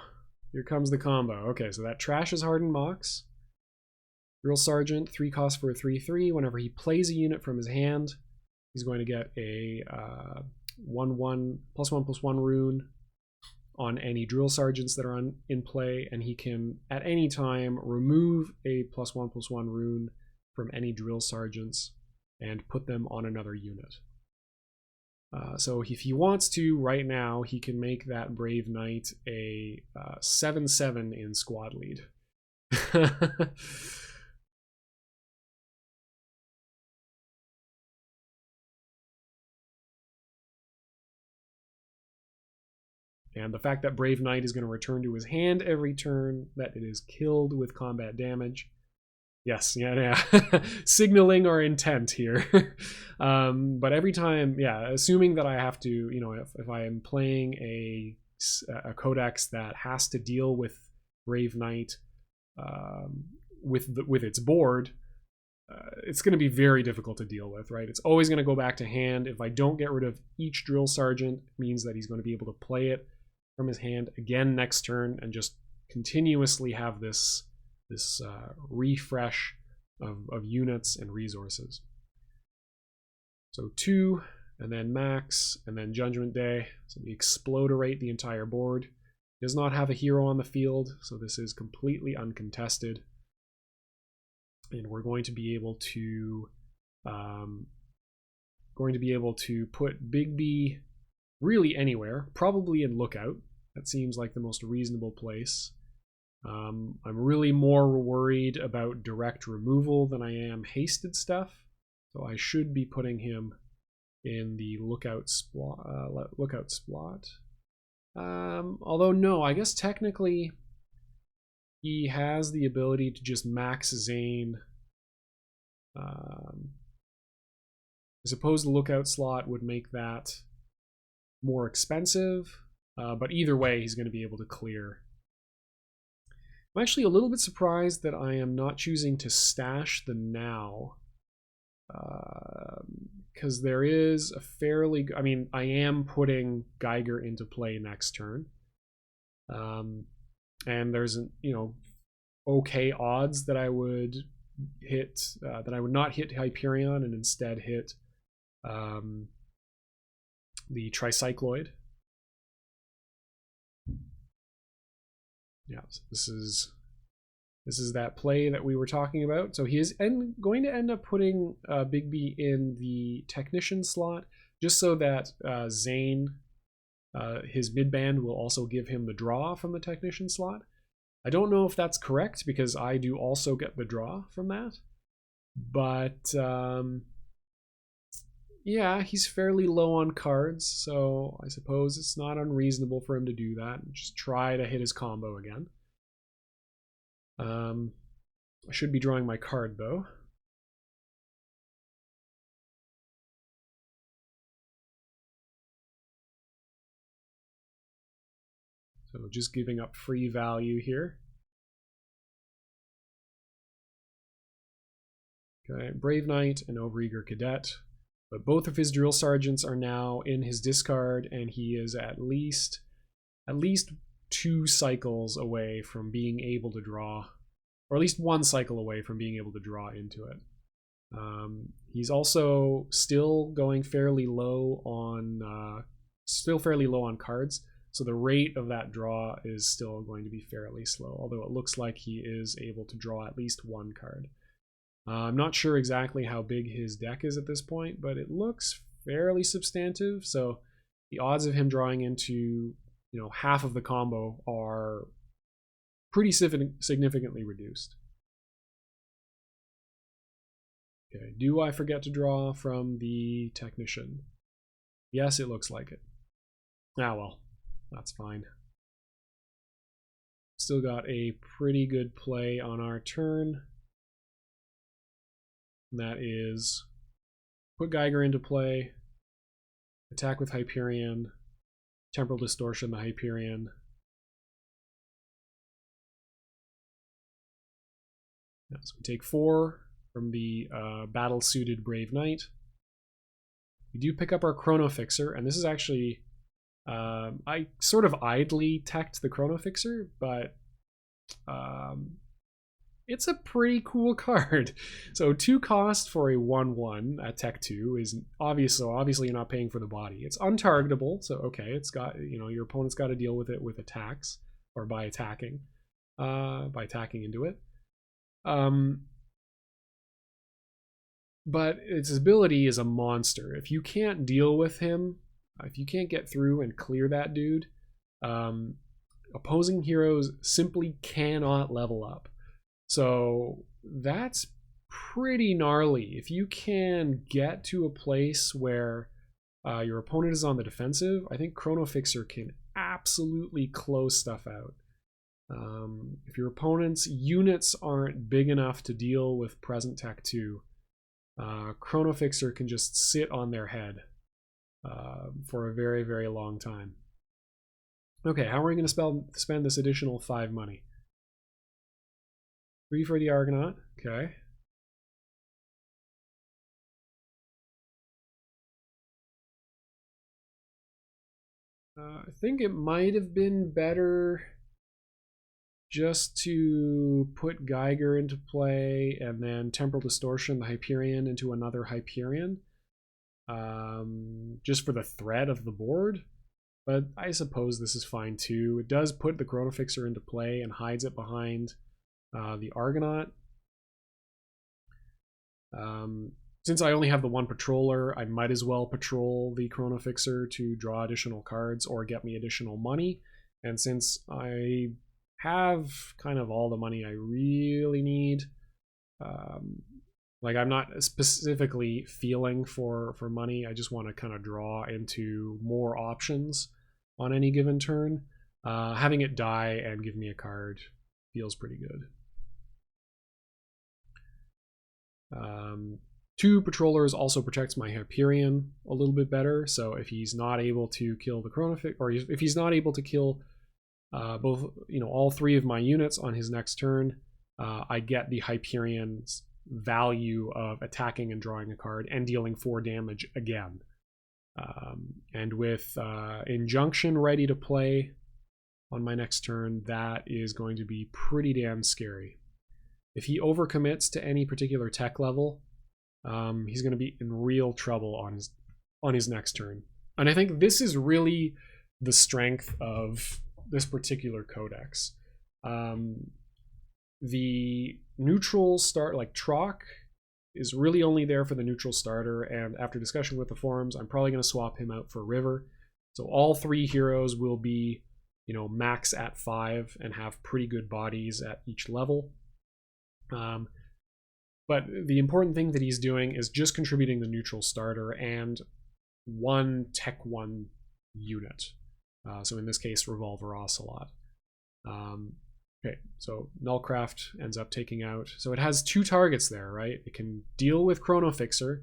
Speaker 1: Here comes the combo. Okay, so that trashes Hardened Mox. Drill Sergeant, 3 cost for a 3/3. Whenever he plays a unit from his hand, he's going to get a 1/1 +1/+1 rune on any Drill Sergeants that are in play, and he can at any time remove a +1/+1 rune from any Drill Sergeants and put them on another unit. So if he wants to, right now, he can make that Brave Knight a 7/7 in squad lead. And the fact that Brave Knight is going to return to his hand every turn, that it is killed with combat damage. Yes, yeah. Signaling our intent here. But every time, yeah, assuming that I have to, if I am playing a Codex that has to deal with Brave Knight with its board, it's going to be very difficult to deal with, right? It's always going to go back to hand. If I don't get rid of each drill sergeant, it means that he's going to be able to play it from his hand again next turn and just continuously have this refresh of units and resources. So 2, and then Max, and then Judgment Day. So we explodorate the entire board. He does not have a hero on the field, so this is completely uncontested. And we're going to be able to put Big B really anywhere, probably in Lookout. That seems like the most reasonable place. I'm really more worried about direct removal than I am hasted stuff, so I should be putting him in the Lookout slot. Although no, I guess technically he has the ability to just max Zane. I suppose the Lookout slot would make that more expensive, but either way, he's going to be able to clear. I'm actually a little bit surprised that I am not choosing to stash the Now, because there is a fairly, I mean, I am putting Geiger into play next turn. And there's, okay odds that I would hit, that I would not hit Hyperion and instead hit the Tricycloid. Yeah, so this is that play that we were talking about. So he is going to end up putting Big B in the Technician slot, just so that Zane, his mid-band, will also give him the draw from the Technician slot. I don't know if that's correct, because I do also get the draw from that. But yeah, he's fairly low on cards, so I suppose it's not unreasonable for him to do that and just try to hit his combo again. I should be drawing my card, though. So just giving up free value here. Okay, Brave Knight and Overeager Cadet. But both of his drill sergeants are now in his discard, and he is at least 2 cycles away from being able to draw, or at least 1 cycle away from being able to draw into it. He's also still going fairly low on cards, so the rate of that draw is still going to be fairly slow, although it looks like he is able to draw at least 1 card. I'm not sure exactly how big his deck is at this point, but it looks fairly substantive, so the odds of him drawing into half of the combo are pretty significantly reduced. Okay, do I forget to draw from the Technician? Yes, it looks like it. Ah, well, that's fine. Still got a pretty good play on our turn. And that is put Geiger into play, attack with Hyperion, Temporal Distortion the Hyperion. So we take 4 from the battle-suited Brave Knight. We do pick up our Chrono Fixer, and this is actually, I sort of idly teched the Chrono Fixer, but it's a pretty cool card. So 2 cost for a 1/1 at Tech 2 is obviously you're not paying for the body. It's untargetable, so okay, it's got, your opponent's got to deal with it with attacks, or by attacking into it. But its ability is a monster. If you can't deal with him, if you can't get through and clear that dude, opposing heroes simply cannot level up. So that's pretty gnarly. If you can get to a place where your opponent is on the defensive, I think Chrono Fixer can absolutely close stuff out. If your opponent's units aren't big enough to deal with present Tech 2, Chrono Fixer can just sit on their head for a very, very long time. Okay, how are we going to spend this additional 5 money? 3 for the Argonaut, okay. I think it might have been better just to put Geiger into play and then Temporal Distortion, the Hyperion, into another Hyperion. Just for the threat of the board. But I suppose this is fine too. It does put the Chronofixer into play and hides it behind the Argonaut. Since I only have the one patroller, I might as well patrol the Chronofixer to draw additional cards or get me additional money. And since I have kind of all the money I really need, like I'm not specifically feeling for money. I just want to kind of draw into more options on any given turn. Having it die and give me a card feels pretty good. 2 patrollers also protects my Hyperion a little bit better. So if he's not able to kill the Chronofix, or if he's not able to kill both, all 3 of my units on his next turn, I get the Hyperion's value of attacking and drawing a card and dealing 4 damage again. And with Injunction ready to play on my next turn, that is going to be pretty damn scary. If he overcommits to any particular tech level, he's going to be in real trouble on his next turn. And I think this is really the strength of this particular codex. The neutral start, like Troc, is really only there for the neutral starter, and after discussion with the forums, I'm probably going to swap him out for River. So all 3 heroes will be, max at 5 and have pretty good bodies at each level. But the important thing that he's doing is just contributing the neutral starter and 1 Tech 1 unit. So in this case, Revolver Ocelot. Okay, so Nullcraft ends up taking out. So it has 2 targets there, right? It can deal with Chronofixer,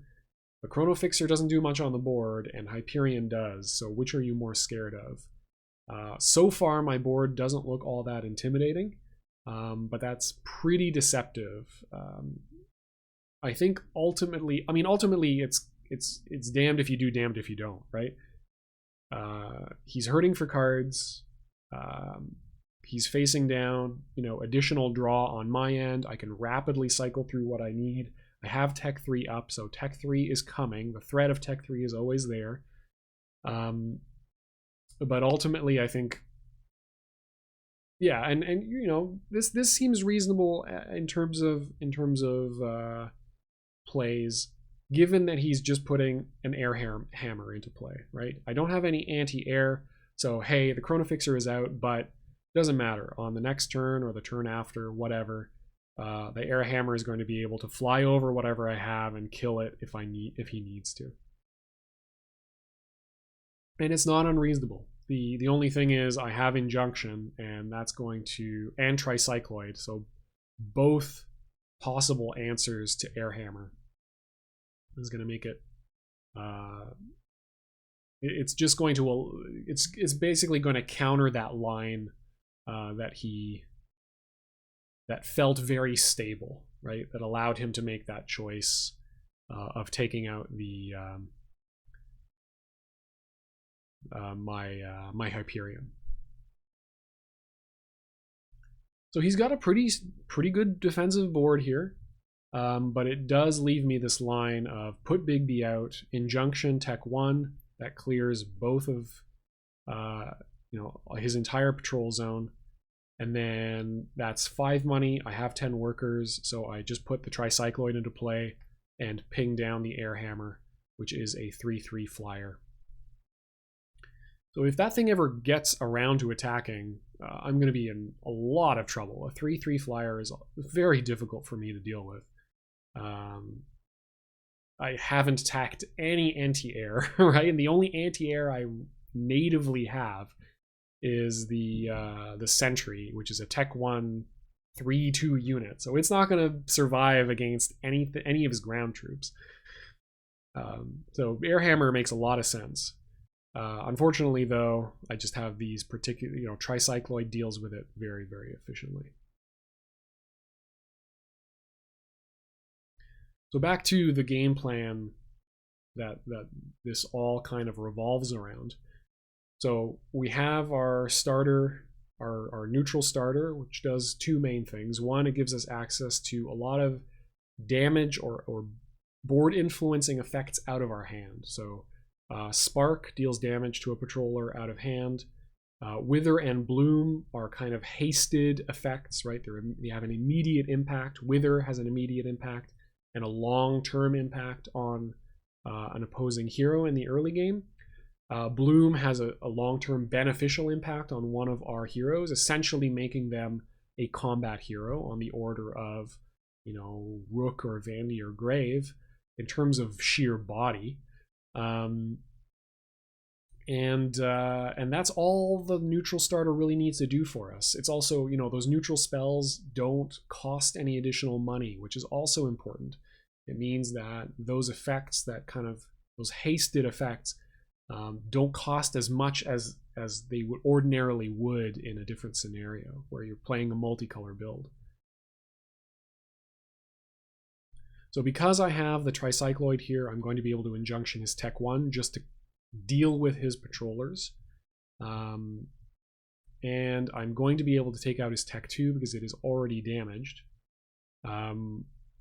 Speaker 1: but Chronofixer doesn't do much on the board, and Hyperion does. So which are you more scared of? So far, my board doesn't look all that intimidating, but that's pretty deceptive. I think ultimately, it's damned if you do, damned if you don't, right? He's hurting for cards. He's facing down, additional draw on my end. I can rapidly cycle through what I need. I have Tech 3 up, so Tech 3 is coming. The threat of Tech 3 is always there. But ultimately, I think, yeah, and this seems reasonable in terms of plays, given that he's just putting an air hammer into play, right? I don't have any anti-air, so hey, the Chronofixer is out, but doesn't matter. On the next turn or the turn after, whatever, the air hammer is going to be able to fly over whatever I have and kill it if he needs to. And it's not unreasonable. The only thing is I have Injunction, and that's going to, and Tricycloid, so both possible answers to air hammer is going to make it. It's just going to. It's basically going to counter that line that felt very stable, right? That allowed him to make that choice of taking out the my Hyperion. So he's got a pretty good defensive board here, but it does leave me this line of put Bigby out, Injunction, Tech 1, that clears both of his entire patrol zone, and then that's 5 money. I have 10 workers, so I just put the Tricycloid into play and ping down the air hammer, which is a 3/3 flyer. So if that thing ever gets around to attacking, I'm going to be in a lot of trouble. A 3/3 flyer is very difficult for me to deal with. I haven't tacked any anti-air, right? And the only anti-air I natively have is the Sentry, which is a Tech 1 3/2 unit. So it's not going to survive against any of his ground troops. So Airhammer makes a lot of sense. Unfortunately, though, I just have these particular, Tricycloid deals with it very, very efficiently. So back to the game plan that this all kind of revolves around. So we have our starter, our neutral starter, which does two main things. One, it gives us access to a lot of damage or board influencing effects out of our hand. So Spark deals damage to a patroller out of hand. Wither and Bloom are kind of hasted effects, right? They have an immediate impact. Wither has an immediate impact and a long-term impact on an opposing hero in the early game. Bloom has a long-term beneficial impact on one of our heroes, essentially making them a combat hero on the order of, you know, Rook or Vandy or Grave in terms of sheer body. And that's all the neutral starter really needs to do for us. It's also, you know, those neutral spells don't cost any additional money, which is also important. It means that those effects, that kind of those hasted effects, don't cost as much as they would ordinarily would in a different scenario where you're playing a multicolor build. So because I have the Tricycloid here, I'm going to be able to Injunction his Tech 1 just to deal with his patrollers. And I'm going to be able to take out his Tech 2 because it is already damaged.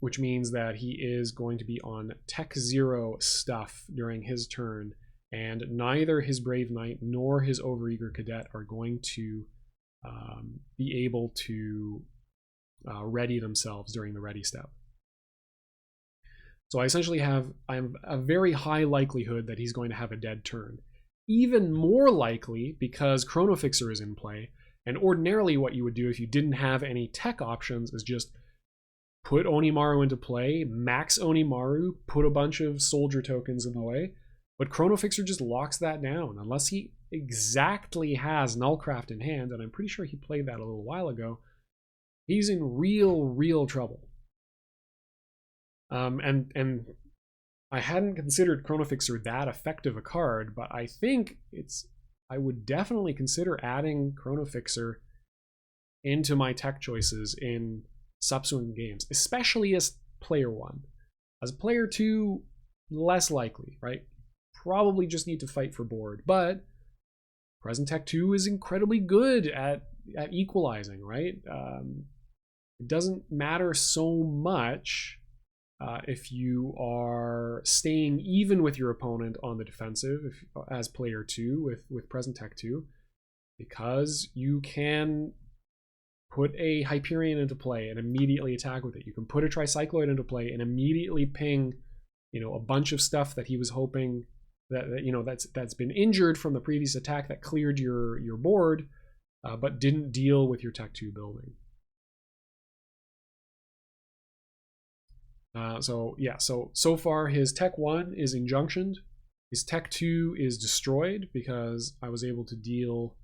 Speaker 1: Which means that he is going to be on Tech 0 stuff during his turn, and neither his Brave Knight nor his Overeager Cadet are going to be able to ready themselves during the ready step. So I essentially have a very high likelihood that he's going to have a dead turn. Even more likely because Chrono Fixer is in play, and ordinarily what you would do if you didn't have any tech options is just put Onimaru into play, max Onimaru, put a bunch of soldier tokens in the way, but Chrono Fixer just locks that down unless he exactly has Nullcraft in hand, and I'm pretty sure he played that a little while ago. He's in real trouble. And I hadn't considered Chrono Fixer that effective a card, but I think I would definitely consider adding Chrono Fixer into my tech choices in subsequent games, especially as player 1. As player 2, less likely, right? Probably just need to fight for board, but Present Tech 2 is incredibly good at equalizing, right? It doesn't matter so much if you are staying even with your opponent on the defensive as player 2 with Present Tech 2, because you can put a Hyperion into play and immediately attack with it. You can put a Tricycloid into play and immediately ping, you know, a bunch of stuff that he was hoping that you know that's been injured from the previous attack that cleared your board, but didn't deal with your Tech 2 building. So far his Tech 1 is Injunctioned. His Tech 2 is destroyed because I was able to deal.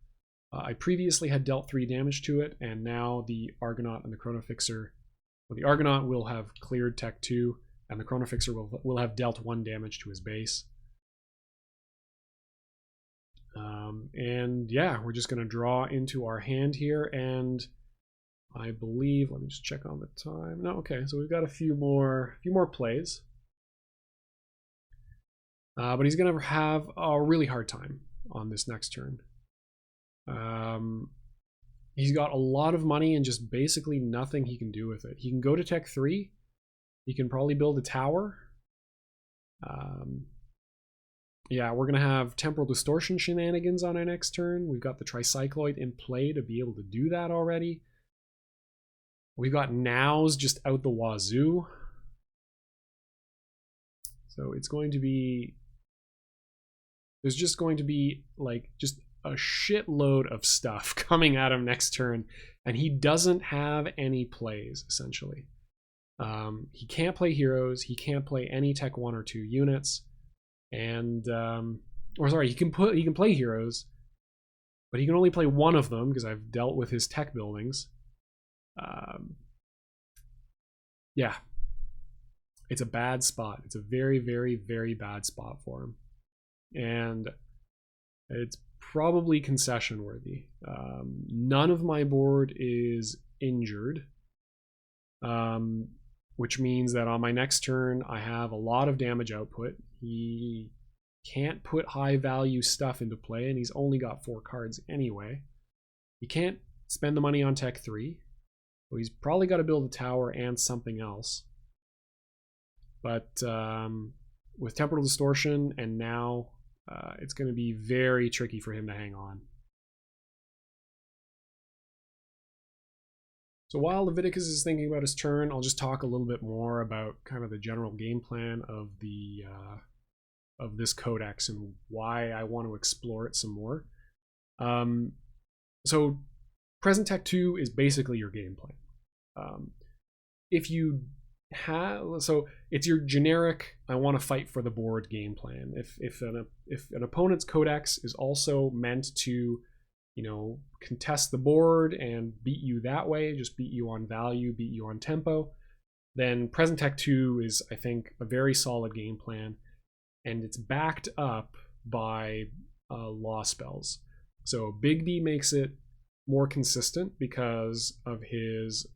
Speaker 1: I previously had dealt 3 damage to it, and now the Argonaut and the Chrono Fixer. Well, the Argonaut will have cleared Tech 2, and the Chrono Fixer will have dealt 1 damage to his base. And yeah, we're just going to draw into our hand here, and I believe, let me just check on the time. No, okay, so we've got a few more plays. But he's going to have a really hard time on this next turn. He's got a lot of money and just basically nothing he can do with it. He can go to Tech 3. He can probably build a tower. Yeah, we're going to have Temporal Distortion shenanigans on our next turn. We've got the Tricycloid in play to be able to do that already. We've got Nows just out the wazoo. So it's going to be... There's just going to be, like, just a shitload of stuff coming at him next turn, and he doesn't have any plays, essentially. He can't play heroes. He can't play any Tech 1 or 2 units. And he can play heroes, but he can only play one of them because I've dealt with his tech buildings. Yeah, it's a bad spot. It's a very, very, very bad spot for him, and it's probably concession worthy. None of my board is injured, which means that on my next turn I have a lot of damage output. He can't put high value stuff into play, and he's only got 4 cards anyway. He can't spend the money on Tech 3. So he's probably got to build a tower and something else. But with Temporal Distortion and now, it's going to be very tricky for him to hang on. So while Leviticus is thinking about his turn, I'll just talk a little bit more about kind of the general game plan of the of this codex and why I want to explore it some more. So Present Tech 2 is basically your game plan. If you have, so it's your generic I want to fight for the board game plan. If an opponent's codex is also meant to, you know, contest the board and beat you that way, just beat you on value, beat you on tempo, then Present Tech 2 is, I think, a very solid game plan, and it's backed up by law spells. So Big B makes it more consistent because of his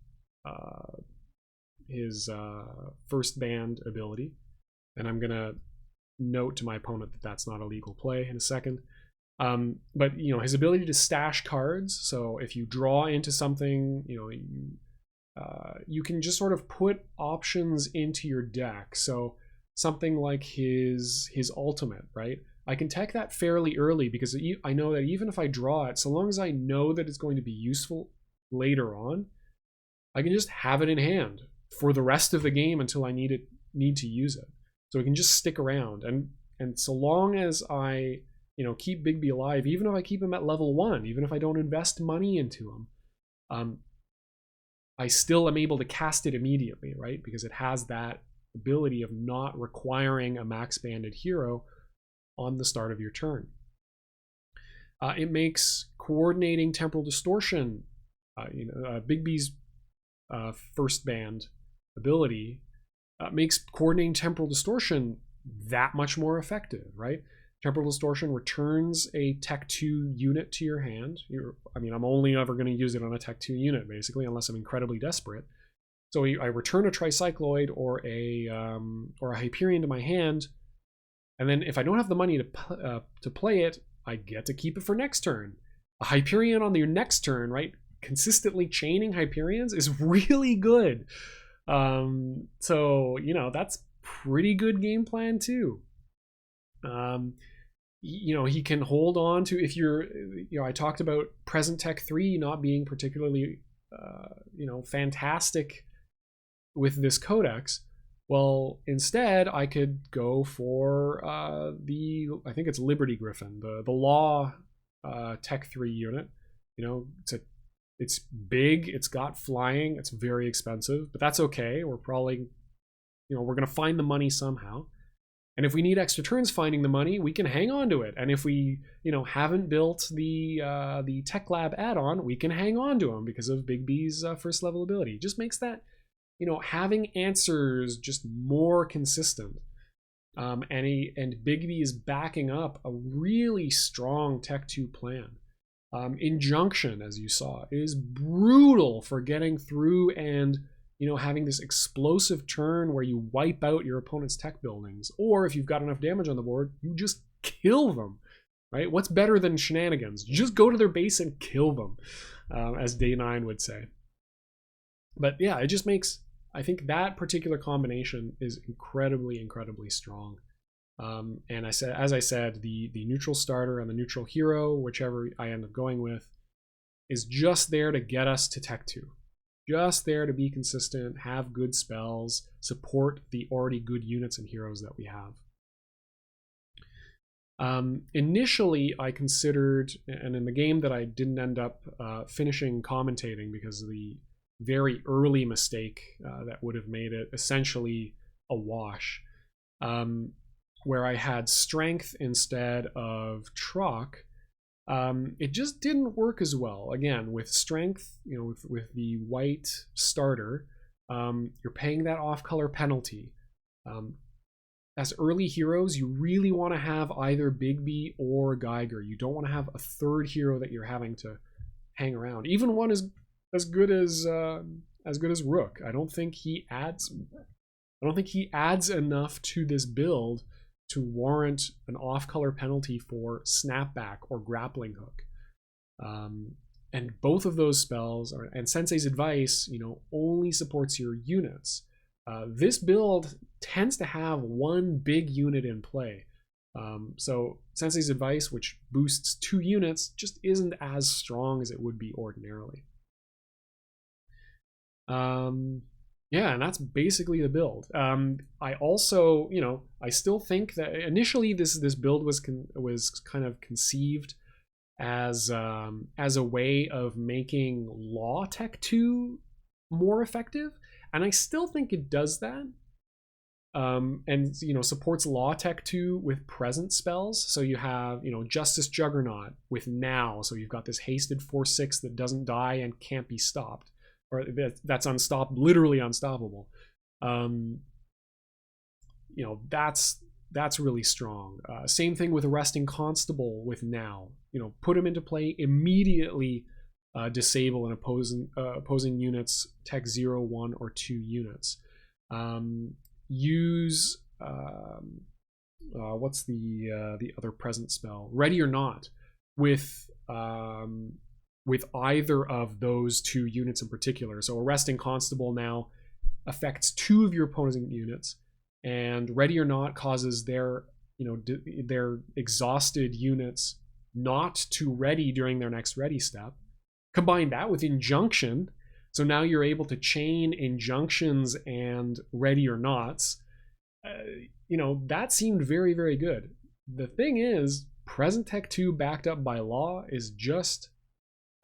Speaker 1: first band ability, and I'm gonna note to my opponent that that's not a legal play in a second. But you know, his ability to stash cards, so if you draw into something, you know, you can just sort of put options into your deck. So something like his ultimate, right? I can tech that fairly early because I know that even if I draw it, so long as I know that it's going to be useful later on, I can just have it in hand for the rest of the game until I need to use it. So it can just stick around, and so long as I, you know, keep Big B alive, even if I keep him at level 1, even if I don't invest money into him, I still am able to cast it immediately, right? Because it has that ability of not requiring a max banded hero on the start of your turn. It makes coordinating Temporal Distortion, Big B's first band ability, makes coordinating Temporal Distortion that much more effective, right? Temporal Distortion returns a Tech 2 unit to your hand. I'm only ever going to use it on a Tech 2 unit, basically, unless I'm incredibly desperate. So I return a Tricycloid or a Hyperion to my hand, and then if I don't have the money to play it, I get to keep it for next turn. A Hyperion on your next turn, right? Consistently chaining Hyperions is really good. So, you know, that's pretty good game plan too. You know, he can hold on to, if you're, you know, I talked about Present Tech 3 not being particularly, you know, fantastic with this codex. Well, instead, I could go for I think it's Liberty Griffin, the Law Tech 3 unit. You know, it's big, it's got flying, it's very expensive, but that's okay. We're probably, you know, we're going to find the money somehow. And if we need extra turns finding the money, we can hang on to it. And if we, you know, haven't built the Tech Lab add-on, we can hang on to them because of Big B's first level ability. It just makes that, you know, having answers just more consistent. And Big B is backing up a really strong Tech 2 plan. Injunction, as you saw, is brutal for getting through and, you know, having this explosive turn where you wipe out your opponent's tech buildings, or if you've got enough damage on the board, you just kill them, right? What's better than shenanigans? Just go to their base and kill them, as Day 9 would say. But yeah, it just makes, I think that particular combination is incredibly, incredibly strong. And as I said, the neutral starter and the neutral hero, whichever I end up going with, is just there to get us to Tech 2. Just there to be consistent, have good spells, support the already good units and heroes that we have. Initially, I considered, and in the game that I didn't end up finishing commentating because of the very early mistake that would have made it essentially a wash, where I had strength instead of truck. It just didn't work as well. Again, with strength, you know, with the white starter, you're paying that off-color penalty. As early heroes, you really want to have either Big B or Geiger. You don't want to have a third hero that you're having to hang around. Even one is as good as Rook. I don't think he adds enough to this build to warrant an off-color penalty for snapback or grappling hook. And both of those spells, and Sensei's Advice, only supports your units. This build tends to have one big unit in play. So Sensei's Advice, which boosts 2 units, just isn't as strong as it would be ordinarily. Yeah, and that's basically the build. I also, I still think that initially this build was kind of conceived as a way of making Law Tech 2 more effective, and I still think it does that. And supports Law Tech 2 with present spells. So you have Justice Juggernaut with now. So you've got this hasted 4/6 that doesn't die and can't be stopped, or that's literally unstoppable. That's really strong. Same thing with Arresting Constable with now. Put him into play immediately. Disable an opposing units Tech 0, 1, or 2 units. Use what's the other present spell? Ready or Not with either of those 2 units in particular. So Arresting Constable now affects 2 of your opposing units, and Ready or Not causes their exhausted units not to ready during their next ready step. Combine that with Injunction, so now you're able to chain Injunctions and Ready or Nots. That seemed very, very good. The thing is, present Tech 2 backed up by Law is just,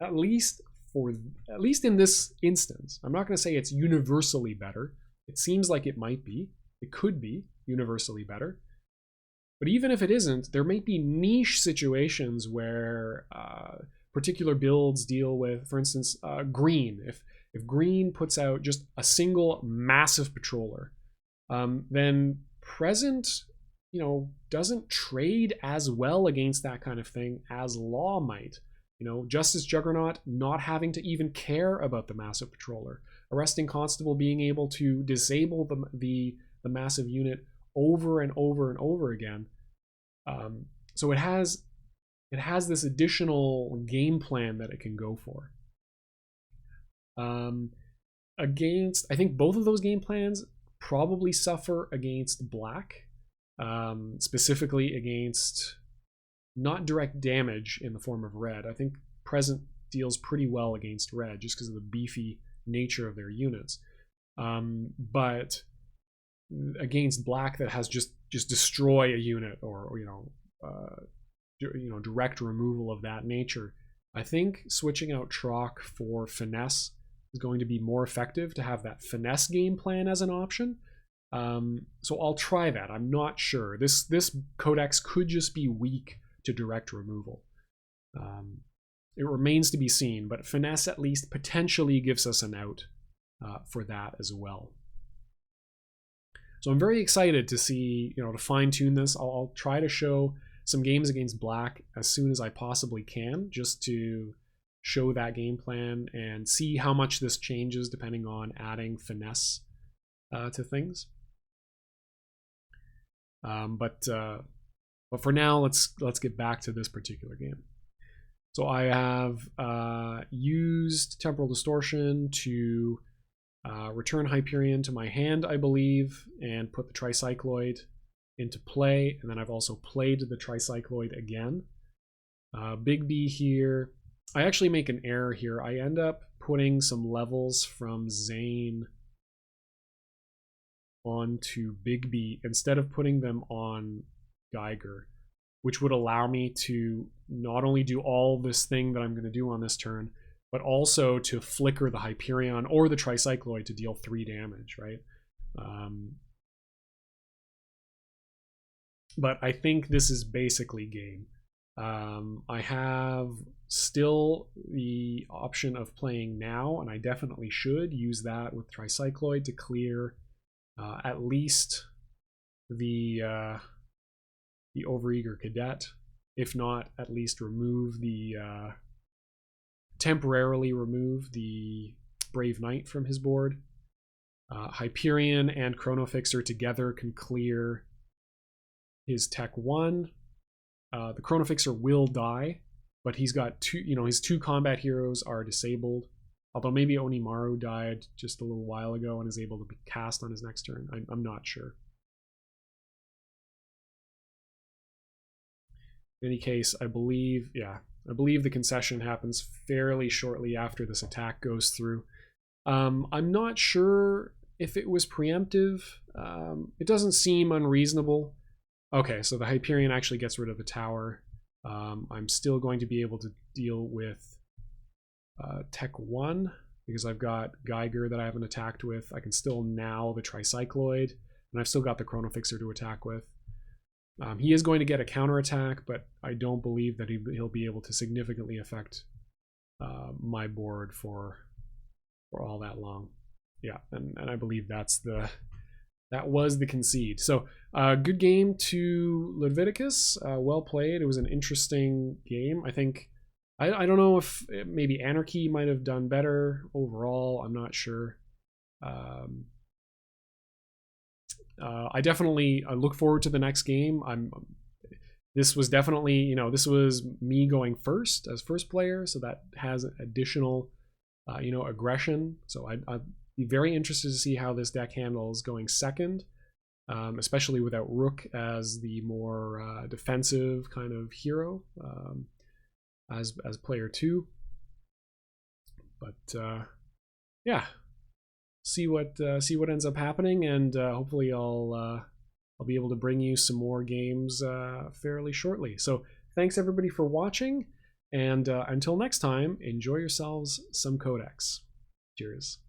Speaker 1: at least in this instance, I'm not going to say it's universally better. It seems like it might be. It could be universally better. But even if it isn't, there might be niche situations where particular builds deal with, for instance, green. If green puts out just a single massive patroller, then present, doesn't trade as well against that kind of thing as Law might. Justice Juggernaut not having to even care about the massive patroller. Arresting Constable being able to disable the massive unit over and over and over again. So it has this additional game plan that it can go for. I think both of those game plans probably suffer against black, specifically against not direct damage in the form of red. I think present deals pretty well against red just because of the beefy nature of their units. But against black that has just destroy a unit or direct removal of that nature, I think switching out Troc for Finesse is going to be more effective to have that Finesse game plan as an option. So I'll try that. I'm not sure. This Codex could just be weak to direct removal. It remains to be seen, but Finesse at least potentially gives us an out for that as well. So I'm very excited to see, to fine-tune this. I'll try to show some games against black as soon as I possibly can, just to show that game plan and see how much this changes depending on adding Finesse to things. But for now, let's get back to this particular game. So I have used Temporal Distortion to return Hyperion to my hand, I believe, and put the Tricycloid into play, and then I've also played the Tricycloid again. Big B here. I actually make an error here. I end up putting some levels from Zane onto Big B instead of putting them on Geiger, which would allow me to not only do all this thing that I'm going to do on this turn, but also to flicker the Hyperion or the Tricycloid to deal 3 damage, right? But I think this is basically game. I have still the option of playing now, and I definitely should use that with Tricycloid to clear at least the Overeager Cadet, if not at least remove the temporarily remove the Brave Knight from his board. Hyperion and Chronofixer together can clear his Tech 1. The Chronofixer will die, but he's got two, his 2 combat heroes are disabled. Although maybe Onimaru died just a little while ago and is able to be cast on his next turn. I'm not sure. In any case, I believe the concession happens fairly shortly after this attack goes through. I'm not sure if it was preemptive. It doesn't seem unreasonable. Okay, so the Hyperion actually gets rid of the tower. I'm still going to be able to deal with Tech 1 because I've got Geiger that I haven't attacked with. I can still now the Tricycloid, and I've still got the Chronofixer to attack with. He is going to get a counterattack, but I don't believe that he'll be able to significantly affect my board for all that long. Yeah, and I believe that was the concede. So good game to Leviticus. Well played. It was an interesting game. I think I don't know if maybe Anarchy might have done better overall. I'm not sure. I definitely look forward to the next game. This was definitely, this was me going first as first player, so that has additional, aggression. So I'd be very interested to see how this deck handles going second, especially without Rook as the more defensive kind of hero as player 2. But yeah. See what ends up happening, and hopefully I'll be able to bring you some more games fairly shortly. So thanks everybody for watching, and until next time, enjoy yourselves some Codex. Cheers.